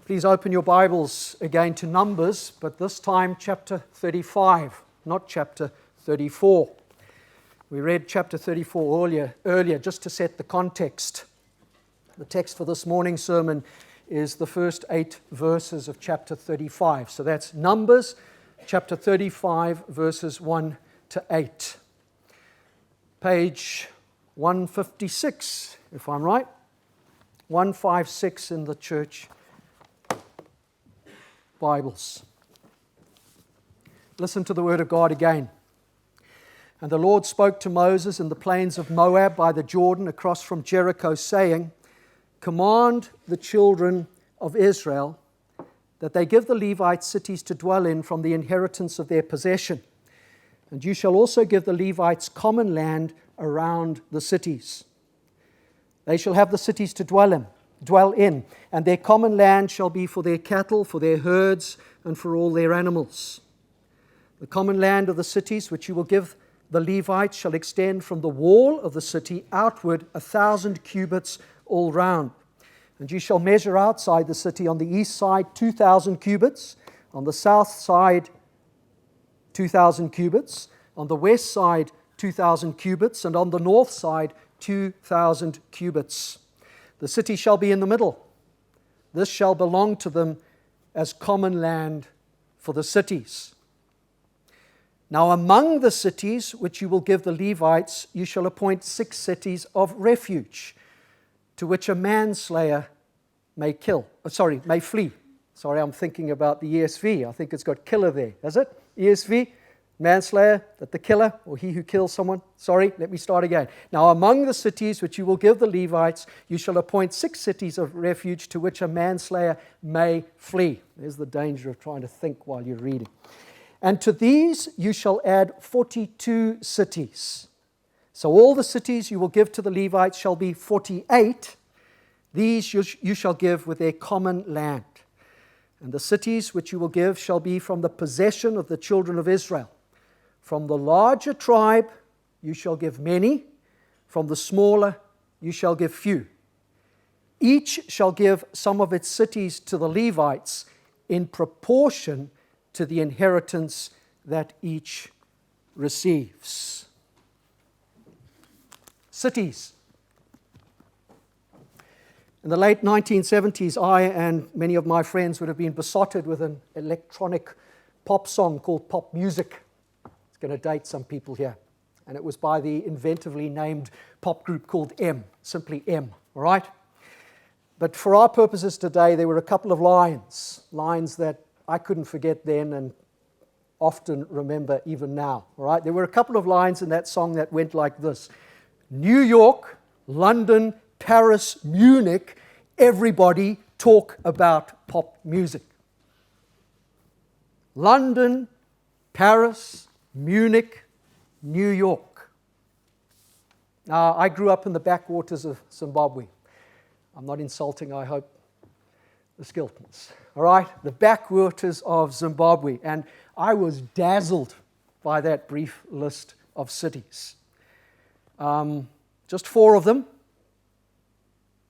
Please open your Bibles again to Numbers, but this time chapter 35, not chapter 34. We read chapter 34 earlier just to set the context. The text for this morning's sermon is the first 8 verses of chapter 35. So that's Numbers chapter 35, verses 1 to 8. Page 156, if I'm right. 156 in the church Bibles. Listen to the word of God again. And the Lord spoke to Moses in the plains of Moab by the Jordan across from Jericho, saying, Command the children of Israel that they give the Levites cities to dwell in from the inheritance of their possession. And you shall also give the Levites common land around the cities. They shall have the cities to dwell in, and their common land shall be for their cattle, for their herds, and for all their animals. The common land of the cities which you will give the Levites shall extend from the wall of the city outward 1,000 cubits all round. And you shall measure outside the city on the east side 2,000 cubits, on the south side 2,000 cubits, on the west side 2,000 cubits, and on the north side 2,000 cubits. The city shall be in the middle. This shall belong to them as common land for the cities. Now among the cities which you will give the Levites, you shall appoint 6 cities of refuge, to which a manslayer may flee. Sorry, I'm thinking about the ESV. I think it's got killer there, has it? ESV? Manslayer, that the killer, or he who kills someone. Sorry, let me start again. Now among the cities which you will give the Levites, you shall appoint 6 cities of refuge to which a manslayer may flee. There's the danger of trying to think while you're reading. And to these you shall add 42 cities. So all the cities you will give to the Levites shall be 48. These you shall give with their common land. And the cities which you will give shall be from the possession of the children of Israel. From the larger tribe you shall give many, from the smaller you shall give few. Each shall give some of its cities to the Levites in proportion to the inheritance that each receives. Cities. In the late 1970s, I and many of my friends would have been besotted with an electronic pop song called pop music. It's going to date some people here. And it was by the inventively named pop group called M, simply M, all right? But for our purposes today, there were a couple of lines that I couldn't forget then and often remember even now, all right? There were a couple of lines in that song that went like this. New York, London, Paris, Munich, everybody talk about pop music. London, Paris, Munich, New York. Now, I grew up in the backwaters of Zimbabwe. I'm not insulting, I hope, the Skiltons. All right? The backwaters of Zimbabwe. And I was dazzled by that brief list of cities. Just 4 of them.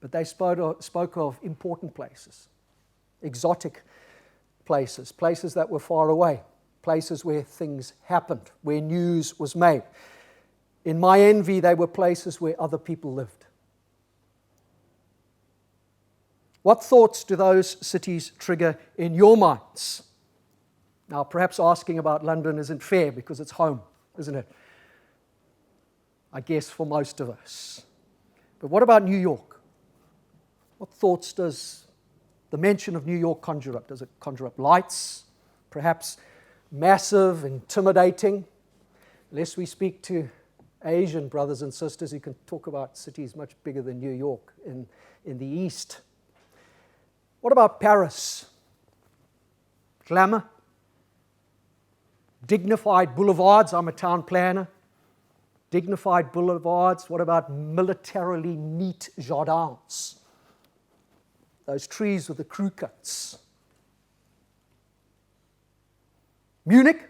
But they spoke of important places, exotic places, places that were far away, places where things happened, where news was made. In my envy, they were places where other people lived. What thoughts do those cities trigger in your minds? Now, perhaps asking about London isn't fair because it's home, isn't it? I guess for most of us. But what about New York? What thoughts does the mention of New York conjure up? Does it conjure up lights? Perhaps massive, intimidating? Lest we speak to Asian brothers and sisters who can talk about cities much bigger than New York in the East. What about Paris? Glamour? Dignified boulevards? I'm a town planner. Dignified boulevards. What about militarily neat jardins? Those trees with the crew cuts. Munich,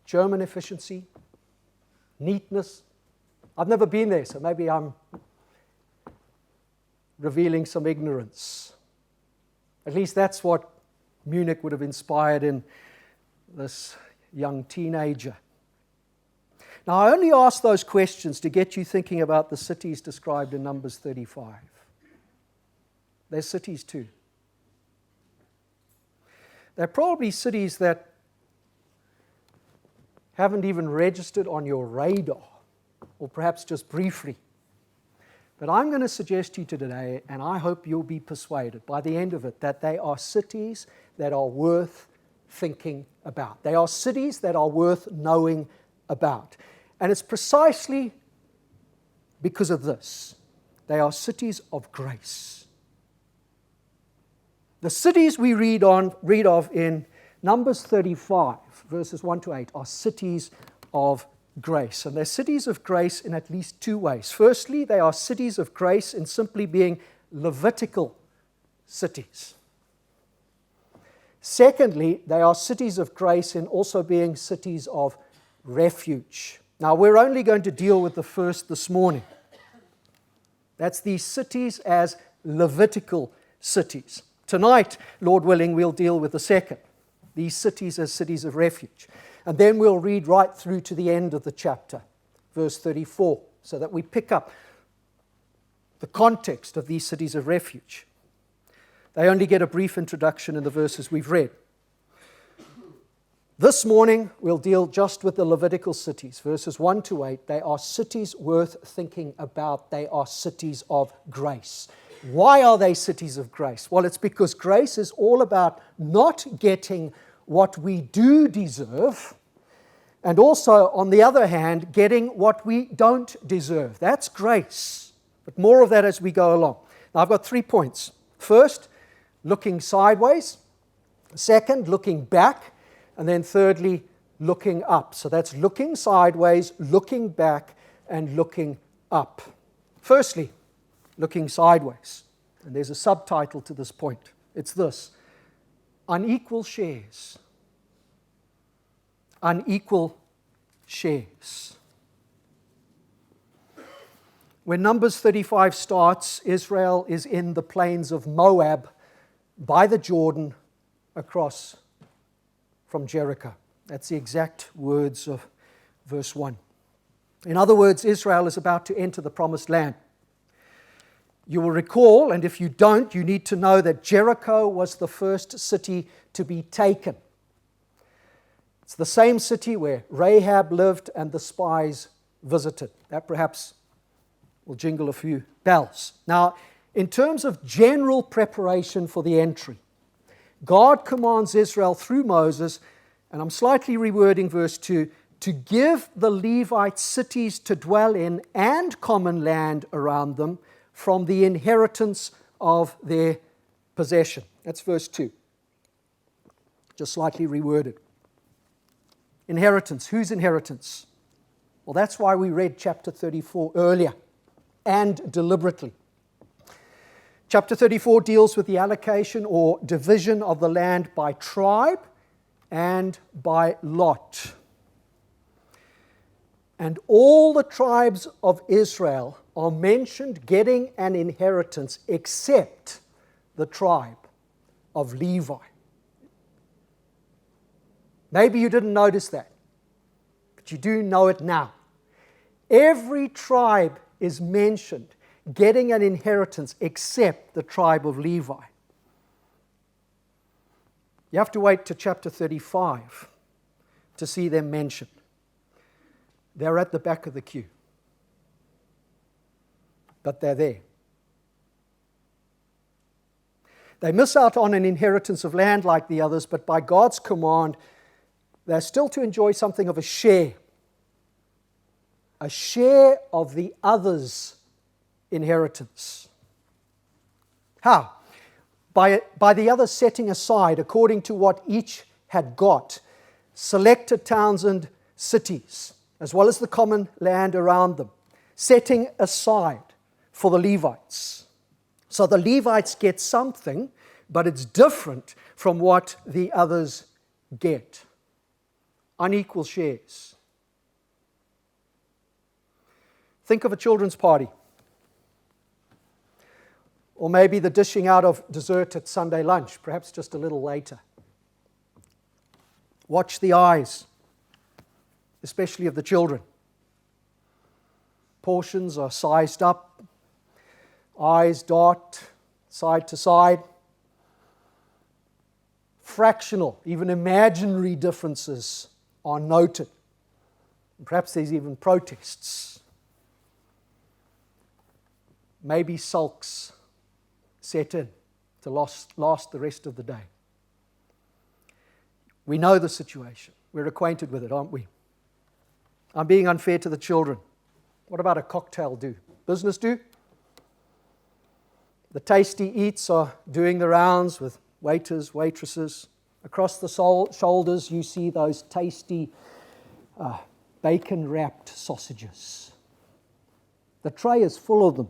German efficiency, neatness. I've never been there, so maybe I'm revealing some ignorance. At least that's what Munich would have inspired in this young teenager. Now, I only ask those questions to get you thinking about the cities described in Numbers 35. They're cities too. They're probably cities that haven't even registered on your radar, or perhaps just briefly. But I'm going to suggest to you today, and I hope you'll be persuaded by the end of it, that they are cities that are worth thinking about. They are cities that are worth knowing about. And it's precisely because of this. They are cities of grace. The cities we read of in Numbers 35, verses 1 to 8, are cities of grace. And they're cities of grace in at least two ways. Firstly, they are cities of grace in simply being Levitical cities. Secondly, they are cities of grace in also being cities of refuge. Now, we're only going to deal with the first this morning. That's these cities as Levitical cities. Tonight, Lord willing, we'll deal with the second, these cities as cities of refuge. And then we'll read right through to the end of the chapter, verse 34, so that we pick up the context of these cities of refuge. They only get a brief introduction in the verses we've read. This morning, we'll deal just with the Levitical cities, verses 1 to 8. They are cities worth thinking about. They are cities of grace. Why are they cities of grace? Well, it's because grace is all about not getting what we do deserve, and also, on the other hand, getting what we don't deserve. That's grace. But more of that as we go along. Now, I've got 3 points. First, looking sideways. Second, looking back. And then thirdly, looking up. So that's looking sideways, looking back, and looking up. Firstly, looking sideways. And there's a subtitle to this point. It's this: unequal shares. Unequal shares. When Numbers 35 starts, Israel is in the plains of Moab by the Jordan across from Jericho. That's the exact words of verse 1. In other words, Israel is about to enter the promised land. You will recall, and if you don't, you need to know that Jericho was the first city to be taken. It's the same city where Rahab lived and the spies visited. That perhaps will jingle a few bells. Now, in terms of general preparation for the entry, God commands Israel through Moses, and I'm slightly rewording verse 2, to give the Levites cities to dwell in and common land around them from the inheritance of their possession. That's verse 2. Just slightly reworded. Inheritance. Whose inheritance? Well, that's why we read chapter 34 earlier, and deliberately. Chapter 34 deals with the allocation or division of the land by tribe and by lot. And all the tribes of Israel are mentioned getting an inheritance except the tribe of Levi. Maybe you didn't notice that, but you do know it now. Every tribe is mentioned getting an inheritance except the tribe of Levi. You have to wait to chapter 35 to see them mentioned. They're at the back of the queue, but they're there. They miss out on an inheritance of land like the others, but by God's command, they're still to enjoy something of a share of the others' inheritance. How? By the others setting aside, according to what each had got, selected towns and cities, as well as the common land around them, setting aside for the Levites. So the Levites get something, but it's different from what the others get. Unequal shares. Think of a children's party. Or maybe the dishing out of dessert at Sunday lunch, perhaps just a little later. Watch the eyes, especially of the children. Portions are sized up, eyes dart side to side. Fractional, even imaginary differences are noted. Perhaps there's even protests. Maybe sulks set in to last the rest of the day. We know the situation. We're acquainted with it, aren't we? I'm being unfair to the children. What about a cocktail do? Business do? The tasty eats are doing the rounds with waiters, waitresses. Across the shoulders, you see those tasty bacon-wrapped sausages. The tray is full of them.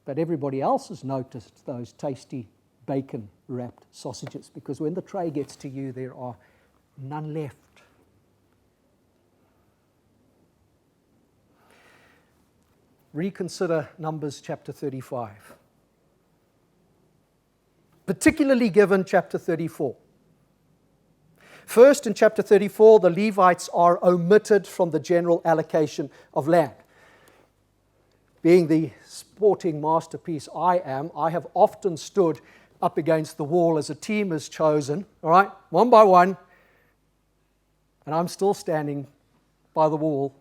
But everybody else has noticed those tasty bacon-wrapped sausages, because when the tray gets to you, there are none left. Reconsider Numbers chapter 35. Particularly given chapter 34. First, in chapter 34, the Levites are omitted from the general allocation of land. Being the sporting masterpiece I am, I have often stood up against the wall as a team is chosen, all right, one by one, and I'm still standing by the wall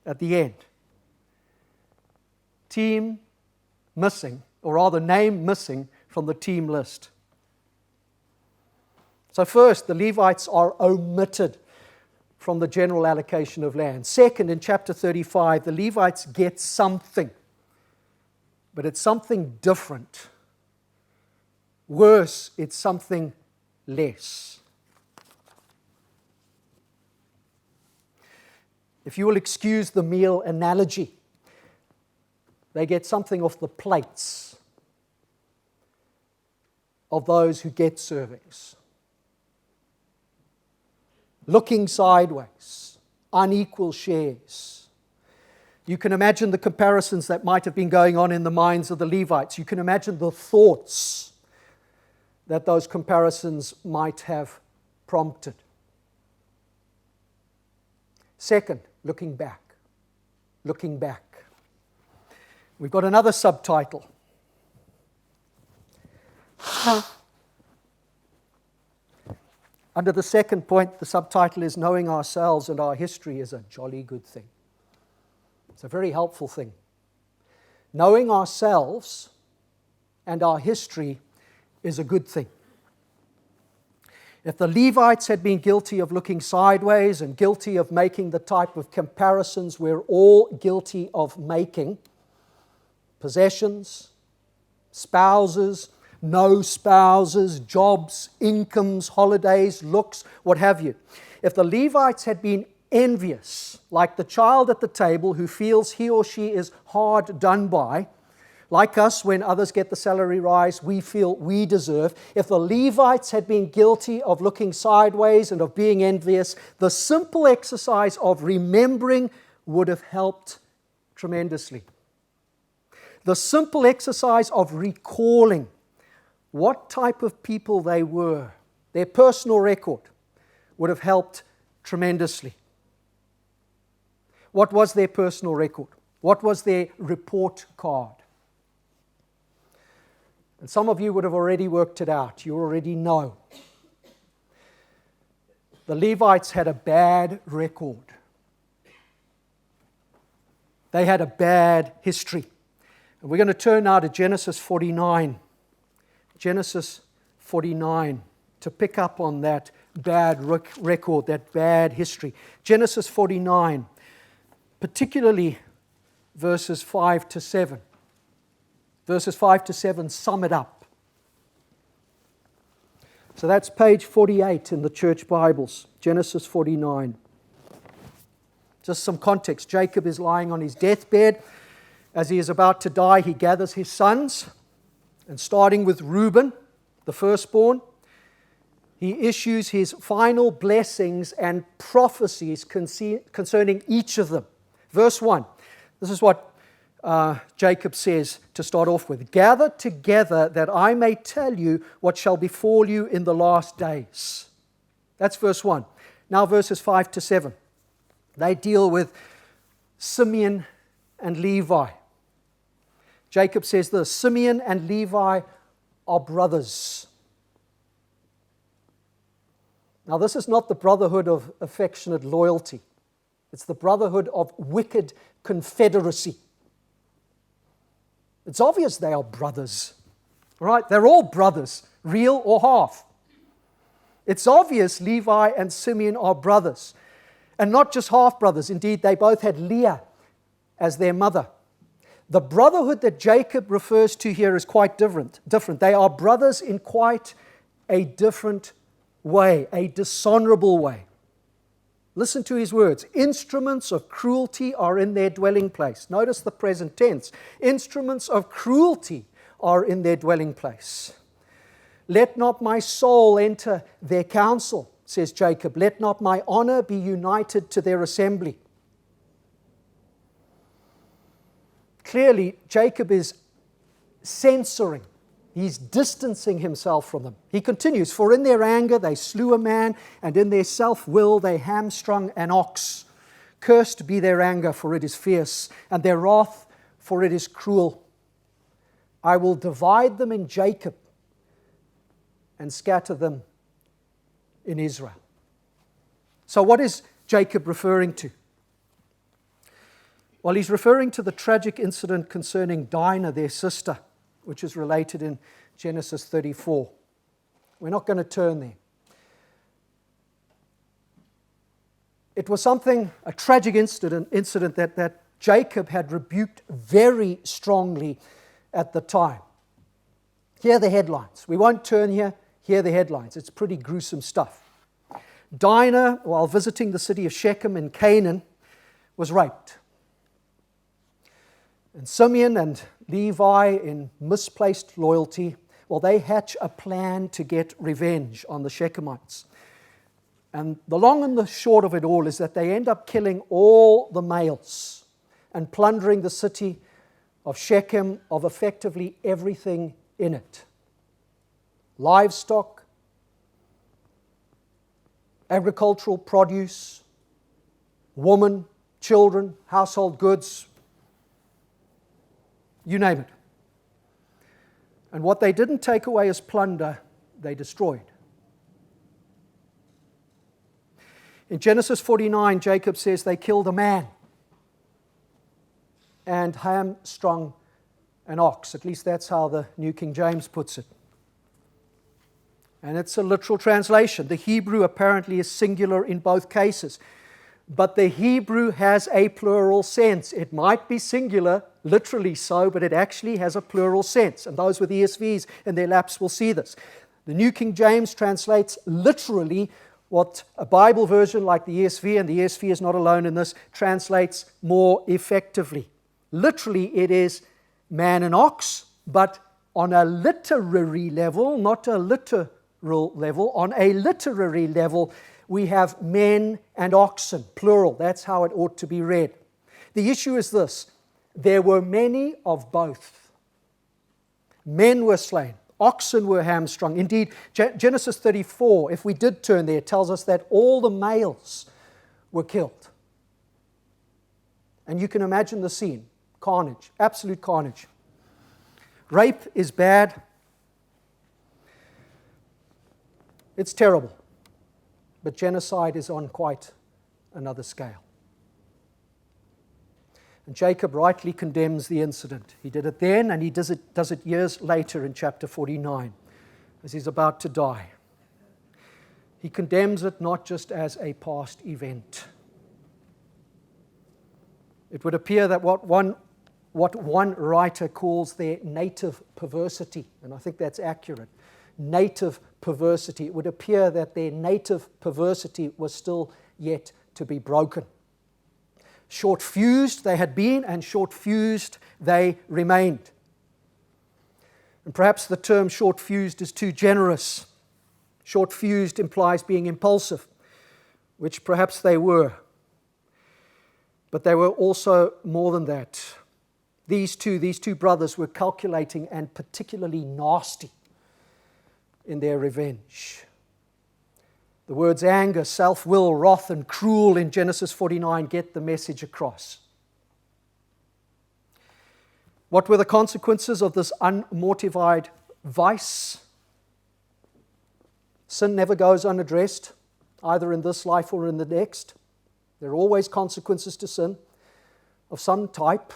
at the end. Team missing, or rather name missing from the team list. So first, the Levites are omitted from the general allocation of land. Second, in chapter 35, the Levites get something, but it's something different. Worse, it's something less. If you will excuse the meal analogy, they get something off the plates of those who get servings. Looking sideways, unequal shares. You can imagine the comparisons that might have been going on in the minds of the Levites. You can imagine the thoughts that those comparisons might have prompted. Second, looking back. Looking back. We've got another subtitle. Under the second point, the subtitle is Knowing Ourselves and Our History is a Jolly Good Thing. It's a very helpful thing. Knowing ourselves and our history is a good thing. If the Levites had been guilty of looking sideways and guilty of making the type of comparisons we're all guilty of making, possessions, spouses, no spouses, jobs, incomes, holidays, looks, what have you. If the Levites had been envious, like the child at the table who feels he or she is hard done by, like us when others get the salary rise we feel we deserve, if the Levites had been guilty of looking sideways and of being envious, the simple exercise of remembering would have helped tremendously. The simple exercise of recalling what type of people they were, their personal record, would have helped tremendously. What was their personal record? What was their report card? And some of you would have already worked it out. You already know. The Levites had a bad record. They had a bad history. And we're going to turn now to Genesis 49. Genesis 49, to pick up on that bad record, that bad history. Genesis 49, particularly verses 5 to 7. Verses 5 to 7 sum it up. So that's page 48 in the church Bibles, Genesis 49. Just some context. Jacob is lying on his deathbed. As he is about to die, he gathers his sons. And starting with Reuben, the firstborn, he issues his final blessings and prophecies concerning each of them. Verse 1, this is what Jacob says to start off with, gather together that I may tell you what shall befall you in the last days. That's verse 1. Now verses 5 to 7. They deal with Simeon and Levi. Jacob says this, Simeon and Levi are brothers. Now this is not the brotherhood of affectionate loyalty. It's the brotherhood of wicked confederacy. It's obvious they are brothers, right? They're all brothers, real or half. It's obvious Levi and Simeon are brothers, and not just half brothers. Indeed, they both had Leah as their mother. The brotherhood that Jacob refers to here is quite different. They are brothers in quite a different way, a dishonorable way. Listen to his words. Instruments of cruelty are in their dwelling place. Notice the present tense. Instruments of cruelty are in their dwelling place. Let not my soul enter their council, says Jacob. Let not my honor be united to their assembly. Clearly, Jacob is censoring. He's distancing himself from them. He continues, for in their anger they slew a man, and in their self-will they hamstrung an ox. Cursed be their anger, for it is fierce, and their wrath, for it is cruel. I will divide them in Jacob and scatter them in Israel. So what is Jacob referring to? Well, he's referring to the tragic incident concerning Dinah, their sister, which is related in Genesis 34. We're not going to turn there. It was a tragic incident that Jacob had rebuked very strongly at the time. Here are the headlines. We won't turn here. Here are the headlines. It's pretty gruesome stuff. Dinah, while visiting the city of Shechem in Canaan, was raped. And Simeon and Levi, in misplaced loyalty, well, they hatch a plan to get revenge on the Shechemites. And the long and the short of it all is that they end up killing all the males and plundering the city of Shechem of effectively everything in it. Livestock, agricultural produce, women, children, household goods, you name it. And what they didn't take away as plunder, they destroyed. In Genesis 49, Jacob says they killed a man and hamstrung an ox. At least that's how the New King James puts it. And it's a literal translation. The Hebrew apparently is singular in both cases. But the Hebrew has a plural sense. It might be singular, literally so, but it actually has a plural sense. And those with ESVs in their laps will see this. The New King James translates literally what a Bible version like the ESV, and the ESV is not alone in this, translates more effectively. Literally, it is man and ox, but on a literary level, not a literal level, on a literary level, we have men and oxen, plural. That's how it ought to be read. The issue is this. There were many of both. Men were slain. Oxen were hamstrung. Indeed, Genesis 34, if we did turn there, tells us that all the males were killed. And you can imagine the scene. Carnage. Absolute carnage. Rape is bad. It's terrible. But genocide is on quite another scale. And Jacob rightly condemns the incident. He did it then, and he does it years later in chapter 49, as he's about to die. He condemns it not just as a past event. It would appear that what one writer calls their native perversity, and I think that's accurate, native perversity. It would appear that their native perversity was still yet to be broken. Short-fused they had been, and short-fused they remained. And perhaps the term short-fused is too generous. Short-fused implies being impulsive, which perhaps they were. But they were also more than that. these two brothers were calculating and particularly nasty in their revenge. The words anger, self-will, wrath, and cruel in Genesis 49 get the message across. What were the consequences of this unmortified vice? Sin never goes unaddressed, either in this life or in the next. There are always consequences to sin of some type.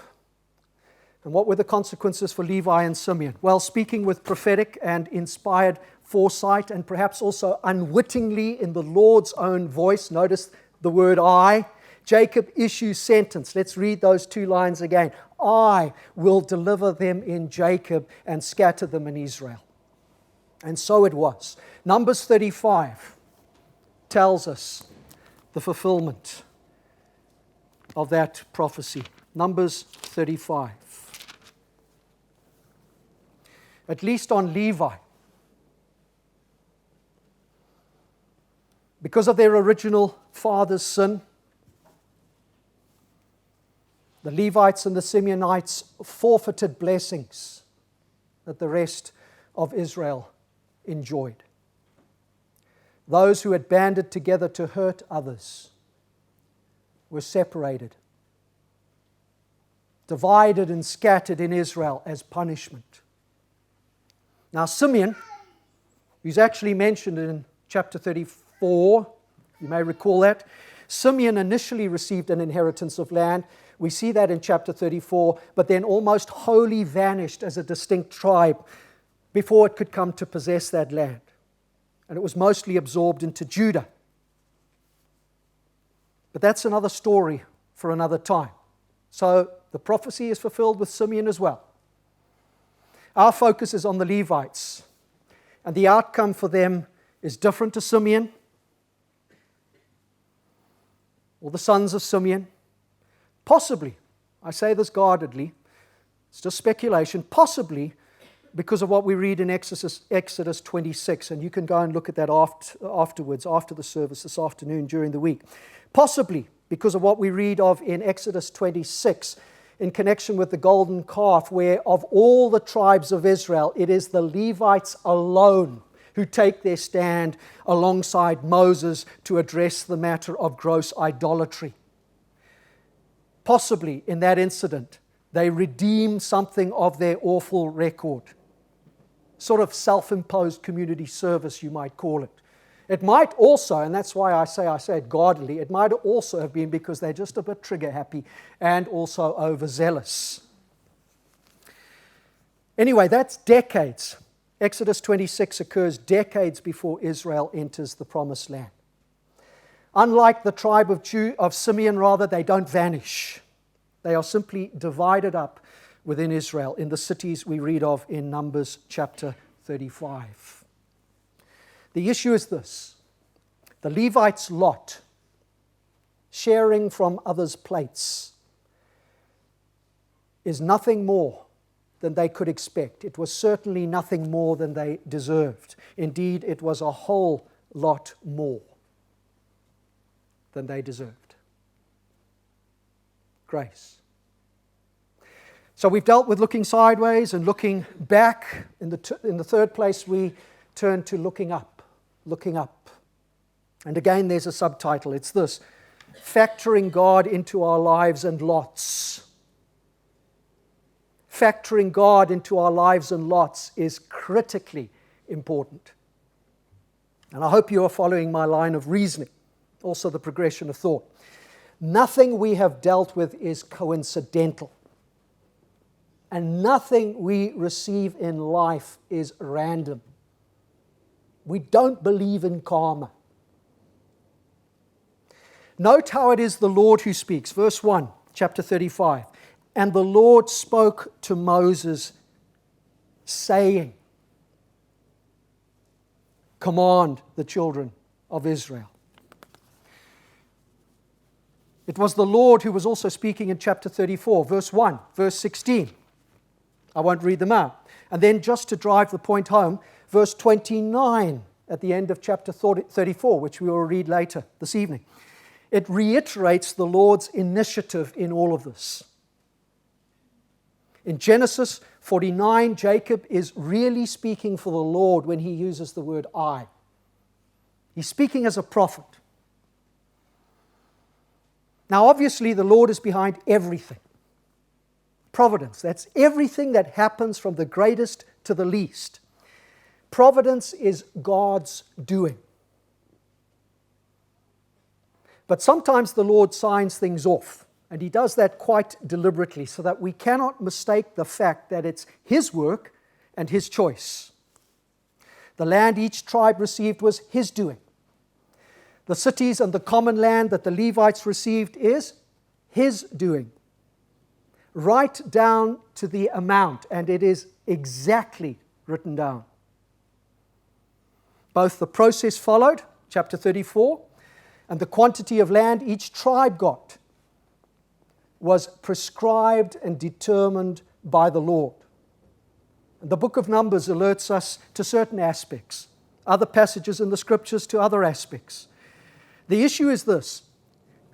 And what were the consequences for Levi and Simeon? Well, speaking with prophetic and inspired foresight, and perhaps also unwittingly in the Lord's own voice, notice the word I, Jacob issues sentence. Let's read those two lines again. I will deliver them in Jacob and scatter them in Israel. And so it was. Numbers 35 tells us the fulfillment of that prophecy. Numbers 35. At least on Levi, because of their original father's sin, the Levites and the Simeonites forfeited blessings that the rest of Israel enjoyed. Those who had banded together to hurt others were separated, divided and scattered in Israel as punishment. Now Simeon, who's actually mentioned in chapter 34, you may recall that, Simeon initially received an inheritance of land. We see that in chapter 34, but then almost wholly vanished as a distinct tribe before it could come to possess that land. And it was mostly absorbed into Judah. But that's another story for another time. So the prophecy is fulfilled with Simeon as well. Our focus is on the Levites, and the outcome for them is different to Simeon or the sons of Simeon. Possibly, I say this guardedly, it's just speculation, possibly because of what we read in Exodus 26, and you can go and look at that afterwards, after the service this afternoon during the week. Possibly because of what we read of in Exodus 26 in connection with the golden calf, where of all the tribes of Israel, it is the Levites alone who take their stand alongside Moses to address the matter of gross idolatry. Possibly in that incident, they redeem something of their awful record. Sort of self-imposed community service, you might call it. It might also, and that's why I say it guardedly, it might also have been because they're just a bit trigger happy and also overzealous. Anyway, that's decades. Exodus 26 occurs decades before Israel enters the Promised Land. Unlike the tribe of Simeon, they don't vanish. They are simply divided up within Israel in the cities we read of in Numbers chapter 35. The issue is this: the Levites' lot, sharing from others' plates, is nothing more than they could expect. It was certainly nothing more than they deserved. Indeed, it was a whole lot more than they deserved. Grace. So we've dealt with looking sideways and looking back. In the third place, we turn to looking up. Looking up. And again, there's a subtitle. It's this: factoring God into our lives and lots. Factoring God into our lives and lots is critically important. And I hope you are following my line of reasoning, also the progression of thought. Nothing we have dealt with is coincidental. And nothing we receive in life is random. We don't believe in karma. Note how it is the Lord who speaks. Verse 1, chapter 35. And the Lord spoke to Moses, saying, command the children of Israel. It was the Lord who was also speaking in chapter 34, verse 1, verse 16. I won't read them out. And then just to drive the point home, verse 29 at the end of chapter 34, which we will read later this evening. It reiterates the Lord's initiative in all of this. In Genesis 49, Jacob is really speaking for the Lord when he uses the word I. He's speaking as a prophet. Now, obviously, the Lord is behind everything. Providence, that's everything that happens from the greatest to the least. Providence is God's doing. But sometimes the Lord signs things off, and He does that quite deliberately so that we cannot mistake the fact that it's His work and His choice. The land each tribe received was His doing. The cities and the common land that the Levites received is His doing. Right down to the amount, and it is exactly written down. Both the process followed, chapter 34, and the quantity of land each tribe got was prescribed and determined by the Lord. And the book of Numbers alerts us to certain aspects, other passages in the scriptures to other aspects. The issue is this: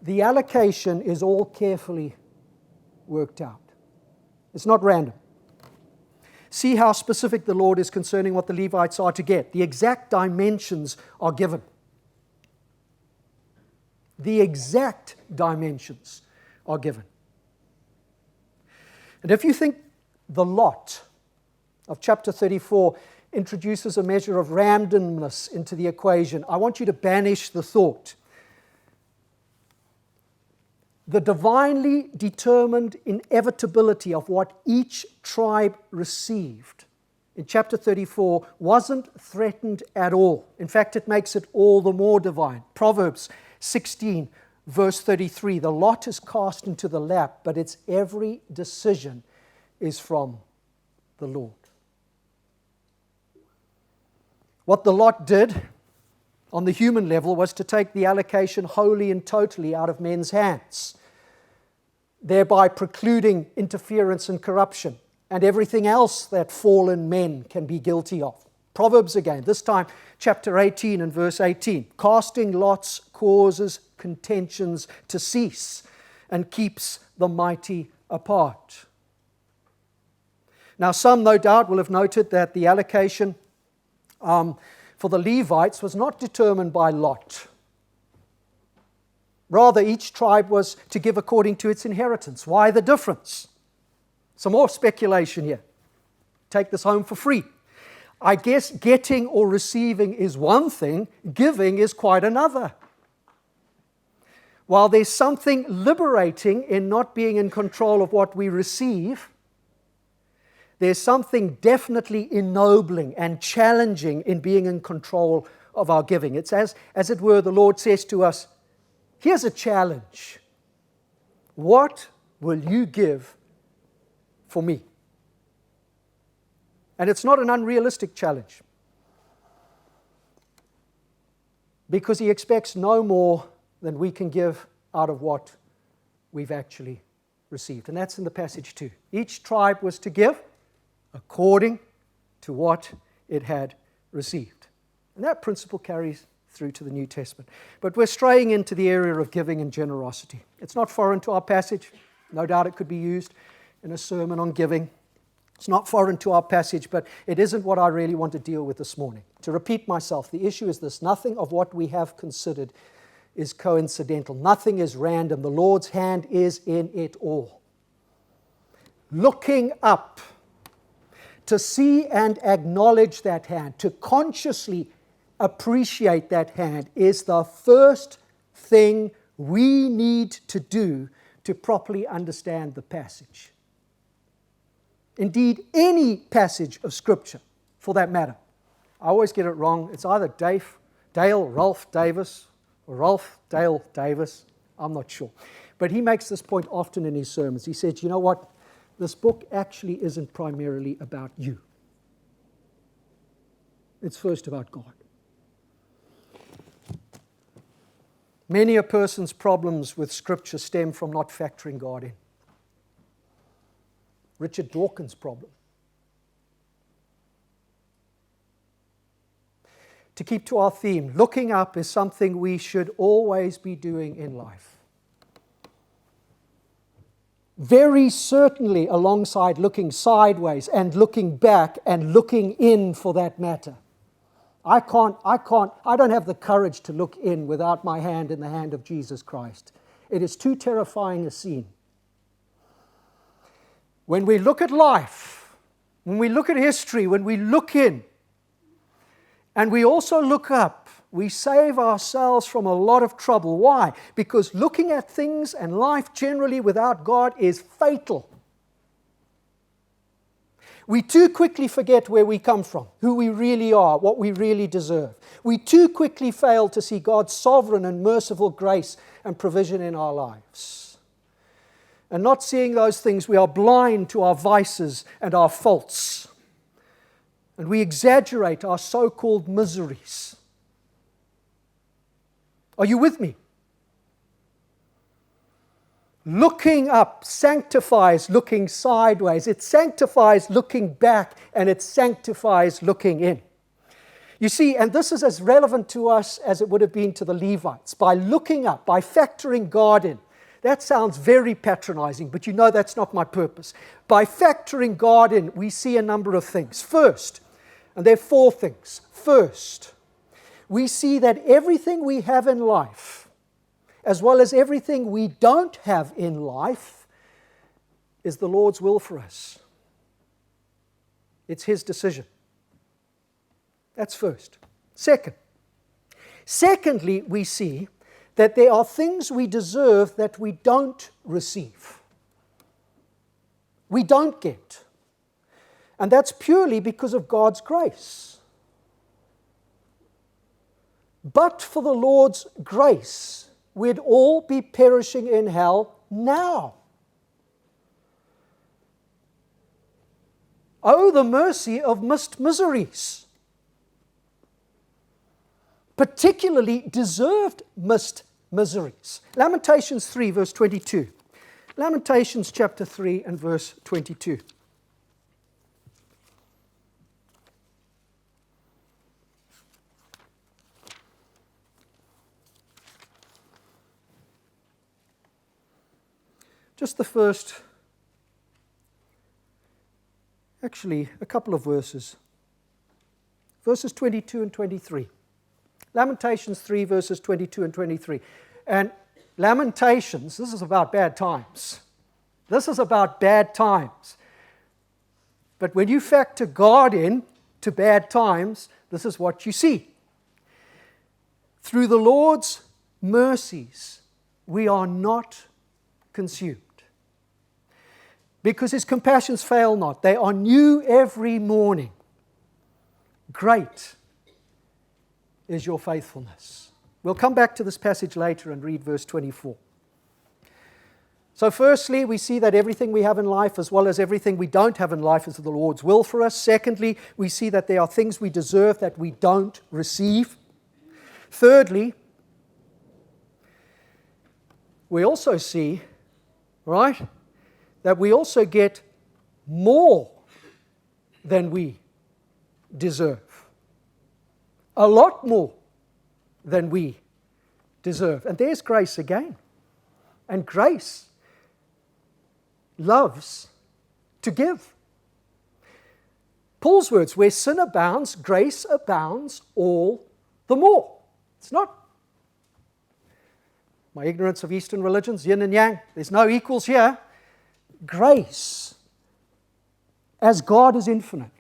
the allocation is all carefully worked out. It's not random. See how specific the Lord is concerning what the Levites are to get. The exact dimensions are given. The exact dimensions are given. And if you think the lot of chapter 34 introduces a measure of randomness into the equation, I want you to banish the thought. The divinely determined inevitability of what each tribe received in chapter 34 wasn't threatened at all. In fact, it makes it all the more divine. Proverbs 16, verse 33, the lot is cast into the lap, but its every decision is from the Lord. What the lot did on the human level was to take the allocation wholly and totally out of men's hands, thereby precluding interference and corruption and everything else that fallen men can be guilty of. Proverbs again, this time chapter 18 and verse 18. Casting lots causes contentions to cease and keeps the mighty apart. Now, some no doubt will have noted that the allocation for the Levites was not determined by lot. Rather, each tribe was to give according to its inheritance. Why the difference? Some more speculation here. Take this home for free. I guess getting or receiving is one thing, giving is quite another. While there's something liberating in not being in control of what we receive, there's something definitely ennobling and challenging in being in control of our giving. It's as it were, the Lord says to us, here's a challenge. What will you give for me? And it's not an unrealistic challenge, because He expects no more than we can give out of what we've actually received. And that's in the passage too. Each tribe was to give according to what it had received. And that principle carries through to the New Testament. But we're straying into the area of giving and generosity. It's not foreign to our passage. No doubt it could be used in a sermon on giving. It's not foreign to our passage, but it isn't what I really want to deal with this morning. To repeat myself, the issue is this: nothing of what we have considered is coincidental. Nothing is random. The Lord's hand is in it all. Looking up to see and acknowledge that hand, to consciously appreciate that hand, is the first thing we need to do to properly understand the passage. Indeed, any passage of Scripture, for that matter. I always get it wrong. It's either Dale Ralph Davis or Ralph Dale Davis. I'm not sure. But he makes this point often in his sermons. He says, you know what? This book actually isn't primarily about you. It's first about God. Many a person's problems with Scripture stem from not factoring God in. Richard Dawkins' problem. To keep to our theme, looking up is something we should always be doing in life. very certainly alongside looking sideways and looking back and looking in for that matter. I don't have the courage to look in without my hand in the hand of Jesus Christ. It is too terrifying a scene. When we look at life, when we look at history, when we look in, and we also look up, we save ourselves from a lot of trouble. Why? Because looking at things and life generally without God is fatal. We too quickly forget where we come from, who we really are, what we really deserve. We too quickly fail to see God's sovereign and merciful grace and provision in our lives. And not seeing those things, we are blind to our vices and our faults. And we exaggerate our so-called miseries. Are you with me? Looking up sanctifies looking sideways. It sanctifies looking back, and it sanctifies looking in. You see, and this is as relevant to us as it would have been to the Levites. By looking up, by factoring God in. That sounds very patronizing, but you know that's not my purpose. By factoring God in, we see a number of things. First, and there are four things. First, we see that everything we have in life, as well as everything we don't have in life, is the Lord's will for us. It's His decision. That's first. Secondly, we see that there are things we deserve that we don't receive. We don't get. And that's purely because of God's grace. But for the Lord's grace, we'd all be perishing in hell now. Oh, the mercy of missed miseries. Particularly deserved missed miseries. Lamentations 3, verse 22. Lamentations chapter 3 and verse 22. Just the first, actually a couple of verses. Verses 22 and 23. Lamentations 3, verses 22 and 23. And Lamentations, this is about bad times. This is about bad times. But when you factor God in to bad times, this is what you see. Through the Lord's mercies, we are not consumed. Because His compassions fail not. They are new every morning. Great is your faithfulness. We'll come back to this passage later and read verse 24. So firstly, we see that everything we have in life, as well as everything we don't have in life, is the Lord's will for us. Secondly, we see that there are things we deserve that we don't receive. Thirdly, we also see, right, that we also get more than we deserve. A lot more than we deserve. And there's grace again. And grace loves to give. Paul's words, where sin abounds, grace abounds all the more. It's not my ignorance of Eastern religions, yin and yang. There's no equals here. Grace, as God is infinite.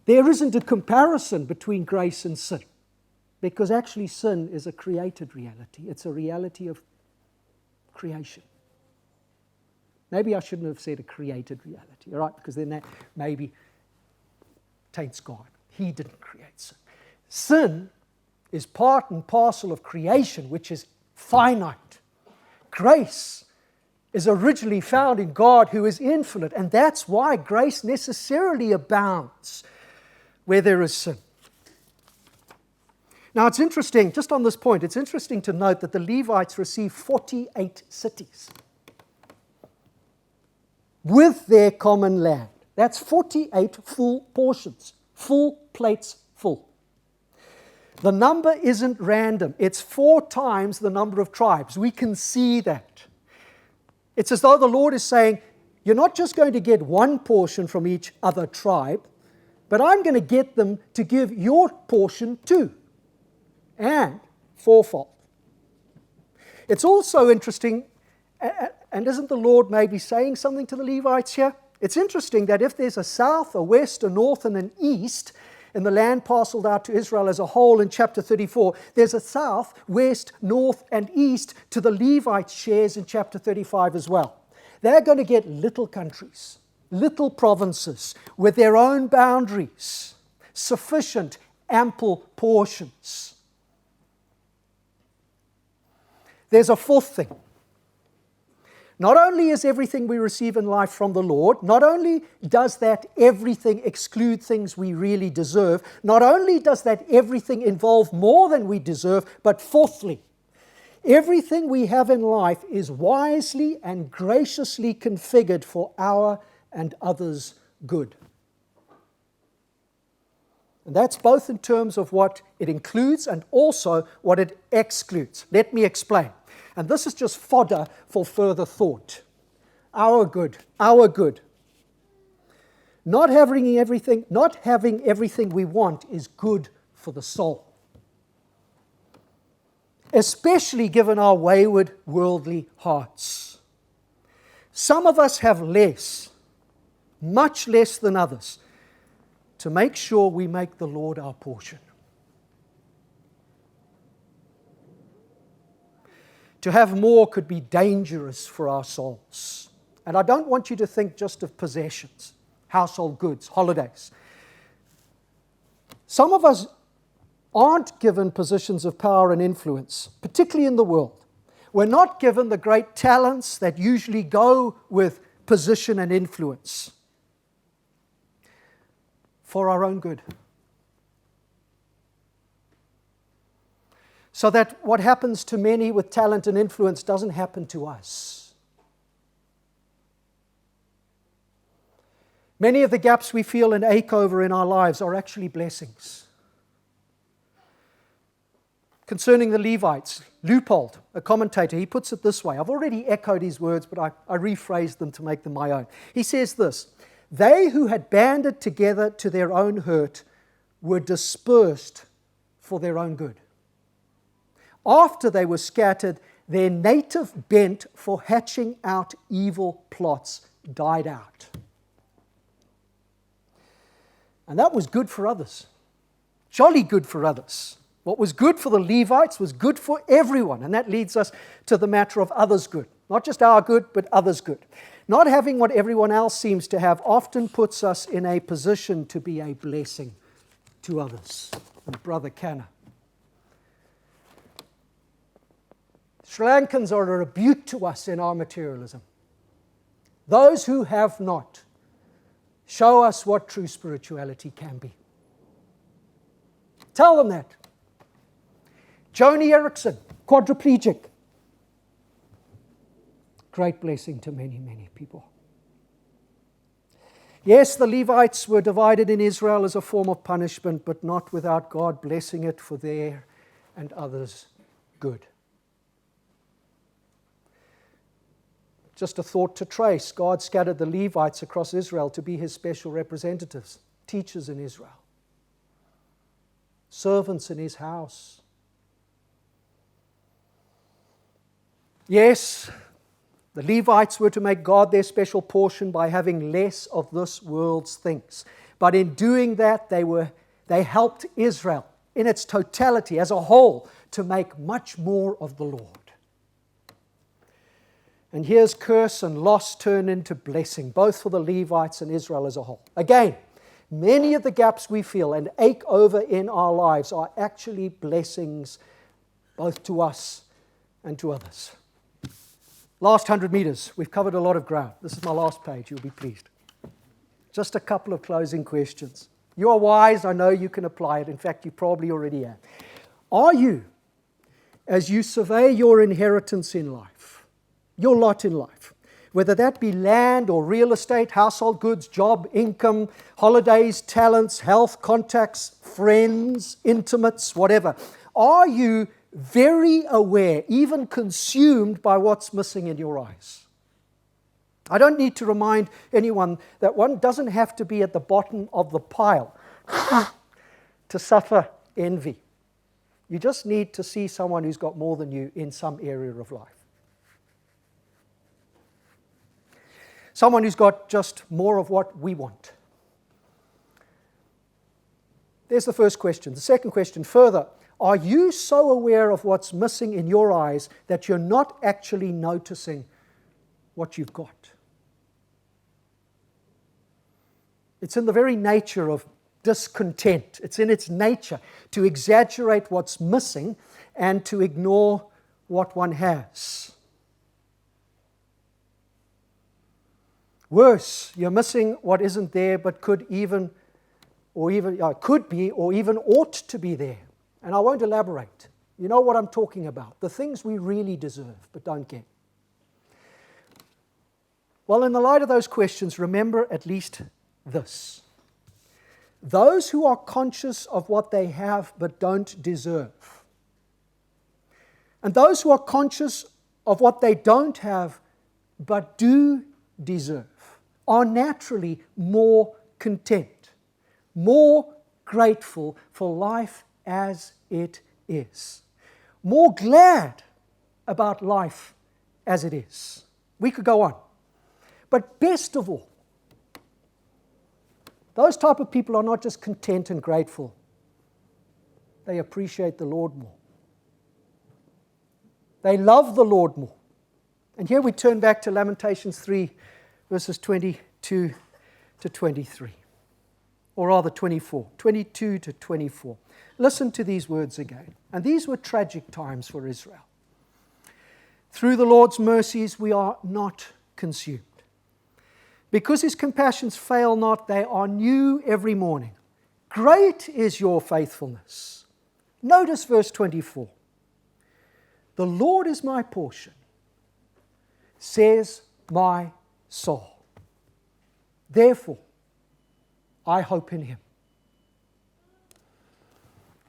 There isn't a comparison between grace and sin, because actually sin is a created reality. It's a reality of creation. Maybe I shouldn't have said a created reality, all right? Because then that maybe taints God. He didn't create sin. Sin is part and parcel of creation, which is finite. Grace is originally found in God, who is infinite, and that's why grace necessarily abounds where there is sin. Now it's interesting, just on this point, it's interesting to note that the Levites received 48 cities with their common land. That's 48 full portions, full plates full. The number isn't random. It's 4 times the number of tribes. We can see that. It's as though the Lord is saying, you're not just going to get one portion from each other tribe, but I'm going to get them to give your portion too, and fourfold. It's also interesting, and isn't the Lord maybe saying something to the Levites here? It's interesting that if there's a south, a west, a north, and an east in the land parceled out to Israel as a whole in chapter 34, there's a south, west, north, and east to the Levites' shares in chapter 35 as well. They're going to get little countries, little provinces with their own boundaries, sufficient, ample portions. There's a fourth thing. Not only is everything we receive in life from the Lord, not only does that everything exclude things we really deserve, not only does that everything involve more than we deserve, but fourthly, everything we have in life is wisely and graciously configured for our and others' good. And that's both in terms of what it includes and also what it excludes. Let me explain. And this is just fodder for further thought. Our good, our good. Not having everything we want is good for the soul. Especially given our wayward, worldly hearts. Some of us have less, much less than others, to make sure we make the Lord our portion. To have more could be dangerous for our souls. And I don't want you to think just of possessions, household goods, holidays. Some of us aren't given positions of power and influence, particularly in the world. We're not given the great talents that usually go with position and influence for our own good. So that what happens to many with talent and influence doesn't happen to us. Many of the gaps we feel and ache over in our lives are actually blessings. Concerning the Levites, Leupold, a commentator, he puts it this way. I've already echoed his words, but I rephrased them to make them my own. He says this: they who had banded together to their own hurt were dispersed for their own good. After they were scattered, their native bent for hatching out evil plots died out. And that was good for others. Jolly good for others. What was good for the Levites was good for everyone. And that leads us to the matter of others' good. Not just our good, but others' good. Not having what everyone else seems to have often puts us in a position to be a blessing to others. And Brother Kanna. Sri Lankans are a rebuke to us in our materialism. Those who have not show us what true spirituality can be. Tell them that. Joni Erickson, quadriplegic. Great blessing to many, many people. Yes, the Levites were divided in Israel as a form of punishment, but not without God blessing it for their and others' good. Just a thought to trace. God scattered the Levites across Israel to be his special representatives, teachers in Israel, servants in his house. Yes, the Levites were to make God their special portion by having less of this world's things. But in doing that, they helped Israel in its totality as a whole to make much more of the Lord. And here's curse and loss turned into blessing, both for the Levites and Israel as a whole. Again, many of the gaps we feel and ache over in our lives are actually blessings both to us and to others. Last 100 meters. We've covered a lot of ground. This is my last page. You'll be pleased. Just a couple of closing questions. You are wise. I know you can apply it. In fact, you probably already have. Are you, as you survey your inheritance in life, your lot in life, whether that be land or real estate, household goods, job, income, holidays, talents, health, contacts, friends, intimates, whatever. Are you very aware, even consumed by what's missing in your eyes? I don't need to remind anyone that one doesn't have to be at the bottom of the pile to suffer envy. You just need to see someone who's got more than you in some area of life. Someone who's got just more of what we want. There's the first question. The second question, further, are you so aware of what's missing in your eyes that you're not actually noticing what you've got? It's in the very nature of discontent. It's in its nature to exaggerate what's missing and to ignore what one has. Worse, you're missing what isn't there but could be or even ought to be there. And I won't elaborate. You know what I'm talking about. The things we really deserve but don't get. Well, in the light of those questions, remember at least this. Those who are conscious of what they have but don't deserve, and those who are conscious of what they don't have but do deserve, are naturally more content, more grateful for life as it is, more glad about life as it is. We could go on. But best of all, those type of people are not just content and grateful. They appreciate the Lord more. They love the Lord more. And here we turn back to Lamentations 3, verses 22 to 23. Or rather 24, 22 to 24. Listen to these words again. And these were tragic times for Israel. Through the Lord's mercies we are not consumed. Because His compassions fail not, they are new every morning. Great is your faithfulness. Notice verse 24. The Lord is my portion, says my soul. Therefore, I hope in Him.